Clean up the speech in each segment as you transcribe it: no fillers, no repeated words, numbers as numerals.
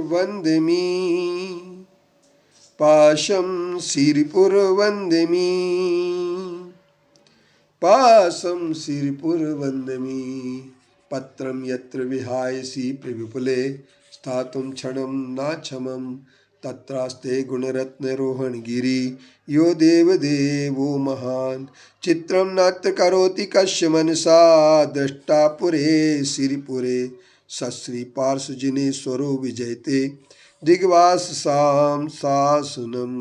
वंदमी पाशं सिरिपुरवंदमी पाशं सिरिपुरवंदमी पत्रं यत्र विहायसि विपुले स्थातुं क्षणं नाक्षमं तत्रास्ते गुणरत्नरोहणगिरि यो देवदेवो महान् चित्रं नात्र करोति कस्य मनसा दृष्टा पुरे सिरिपुरे सश्री पार्श्वजिनेश्वरो विजयते दिग्वासां सासुनम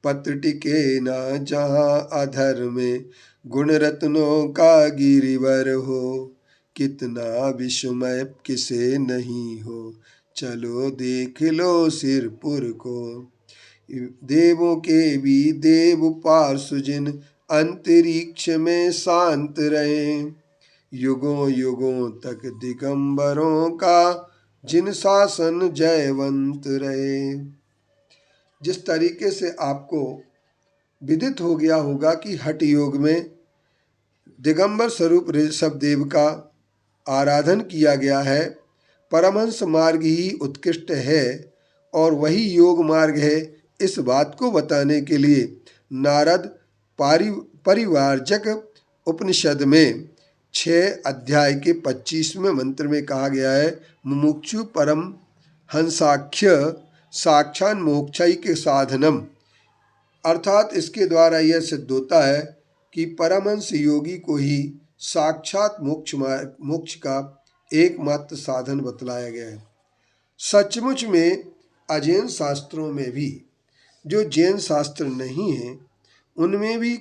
पत्रटिके न जहाँ अधर में गुण रत्नों का गिरिवर हो कितना विस्मय किसे नहीं हो चलो देख लो सिरपुर को देवों के भी देव पार्श्वजिन अंतरिक्ष में शांत रहे युगों युगों तक दिगंबरों का जिन शासन जयवंत रहे। जिस तरीके से आपको विदित हो गया होगा कि हठ योग में दिगंबर स्वरूप ऋषभदेव का आराधन किया गया है, परमहंस मार्ग ही उत्कृष्ट है और वही योग मार्ग है, इस बात को बताने के लिए नारद परिवारजक उपनिषद में 6 अध्याय के 25वें मंत्र में कहा गया है मुमुक्षु परम हंसाख्य साक्षान मोक्षाई के साधनम। अर्थात इसके द्वारा यह सिद्ध होता है कि परमहंस योगी को ही साक्षात मोक्ष का एकमात्र साधन बतलाया गया है। सचमुच में अजैन शास्त्रों में भी जो जैन शास्त्र नहीं हैं उनमें भी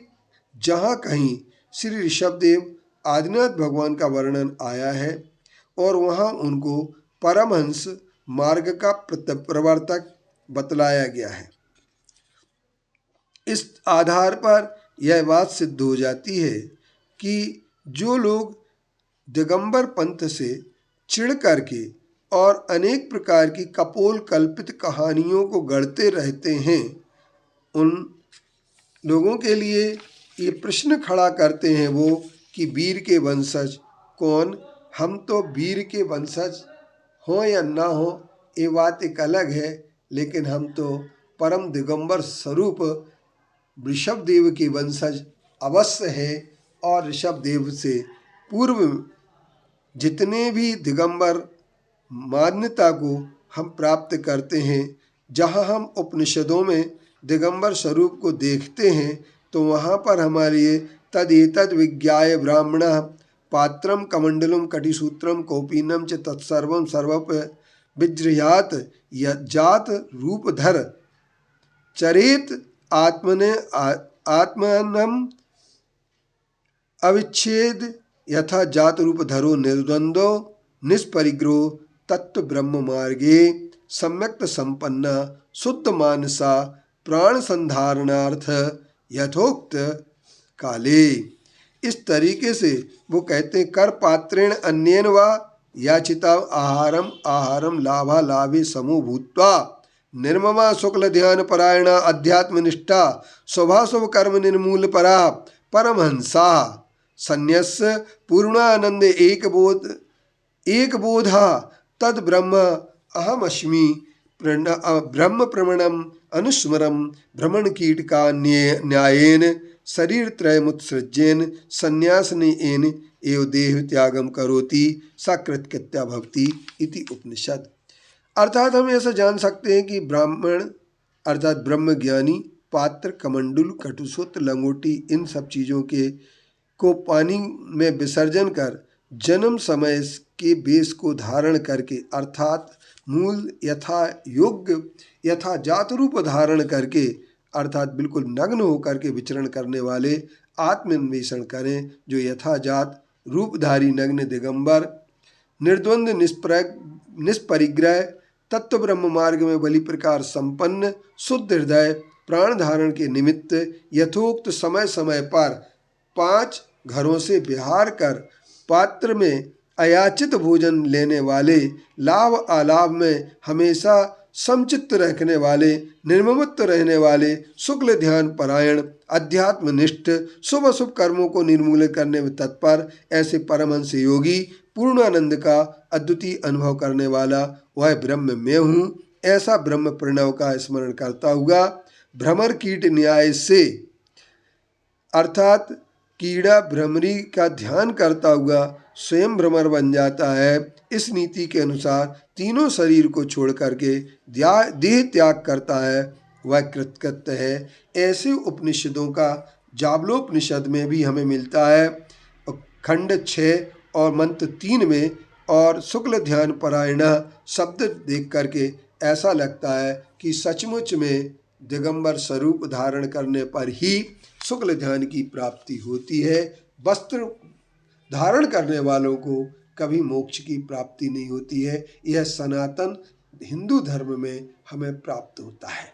जहाँ कहीं श्री ऋषभदेव आदिनाथ भगवान का वर्णन आया है और वहाँ उनको परमहंस मार्ग का प्रवर्तक बतलाया गया है। इस आधार पर यह बात सिद्ध हो जाती है कि जो लोग दिगंबर पंथ से चिढ़ करके और अनेक प्रकार की कपोल कल्पित कहानियों को गढ़ते रहते हैं, उन लोगों के लिए ये प्रश्न खड़ा करते हैं वो कि वीर के वंशज कौन? हम तो वीर के वंशज हों या ना हो ये बात एक अलग है, लेकिन हम तो परम दिगंबर स्वरूप ऋषभदेव के वंशज अवश्य है और ऋषभदेव से पूर्व जितने भी दिगंबर मान्यता को हम प्राप्त करते हैं, जहाँ हम उपनिषदों में दिगंबर स्वरूप को देखते हैं तो वहाँ पर हमारे तदेतद विज्ञाय ब्राह्मण पात्रम कमंडलम कटिसूत्रम कौपीनम च तत्सर्वम सर्वप विजृयात यज्जात रूपधर चरेत आत्मनम अविच्छेद यथा जात रूपधरो निर्द्वंदो निष्परिग्रो तत्व ब्रह्म मार्गे सम्यक्त संपन्ना शुद्ध मानसा प्राण संधारणार्थ यथोक्त काले। इस तरीके से वो कहते हैं कर पात्रेण अन्येन वा याचिता आहारम लाभा लाभे समो भूत्वा निर्ममा शुक्ल ध्यान परायणा अध्यात्म निष्ठा शुभाशुभ कर्म निर्मूल परा परमहंसा संन्यास पूर्णानंद एक बोधा तद ब्रह्म अहमस्मि ब्रह्म प्रमणम अनुस्मरम भ्रमण कीट का न्यायेन शरीर त्रयमुत्सृज्येन संन्यासनेन एव देह त्यागम करोति सकृत्कृत्या भवति इति उपनिषद। अर्थात हम ऐसा जान सकते हैं कि ब्राह्मण अर्थात ब्रह्म ज्ञानी पात्र कमंडल कटुसूत्र लंगोटी इन सब चीज़ों को पानी में विसर्जन कर जन्म समय के बेस को धारण करके अर्थात मूल यथा योग्य यथा जात रूप धारण करके अर्थात बिल्कुल नग्न होकर के विचरण करने वाले आत्मन्वेषण करें, जो यथा जात रूपधारी नग्न दिगंबर निर्द्वंद निष्परिग्रह तत्व ब्रह्म मार्ग में बलि प्रकार संपन्न शुद्ध हृदय प्राण धारण के निमित्त यथोक्त समय समय पर 5 घरों से विहार कर पात्र में अयाचित भोजन लेने वाले लाभ अलाभ में हमेशा समचित्त रखने वाले, निर्ममत्व रहने वाले, शुक्ल ध्यान परायण, अध्यात्मनिष्ठ, शुभ अशुभ कर्मों को निर्मूलन करने में तत्पर ऐसे परमहंस योगी पूर्णानंद का अद्वितीय अनुभव करने वाला वह ब्रह्म मैं हूँ, ऐसा ब्रह्म प्रणव का स्मरण करता हुआ भ्रमर कीट न्याय से अर्थात कीड़ा भ्रमरी का ध्यान करता हुआ स्वयं भ्रमर बन जाता है। इस नीति के अनुसार तीनों शरीर को छोड़ करके देह त्याग करता है, वह कृतकृत्य है। ऐसे उपनिषदों का जाबलोपनिषद में भी हमें मिलता है, खंड 6 और मंत्र 3 में। और शुक्ल ध्यान परायण शब्द देख करके ऐसा लगता है कि सचमुच में दिगंबर स्वरूप धारण करने पर ही शुक्ल ध्यान की प्राप्ति होती है। वस्त्र धारण करने वालों को कभी मोक्ष की प्राप्ति नहीं होती है। यह सनातन हिंदू धर्म में हमें प्राप्त होता है।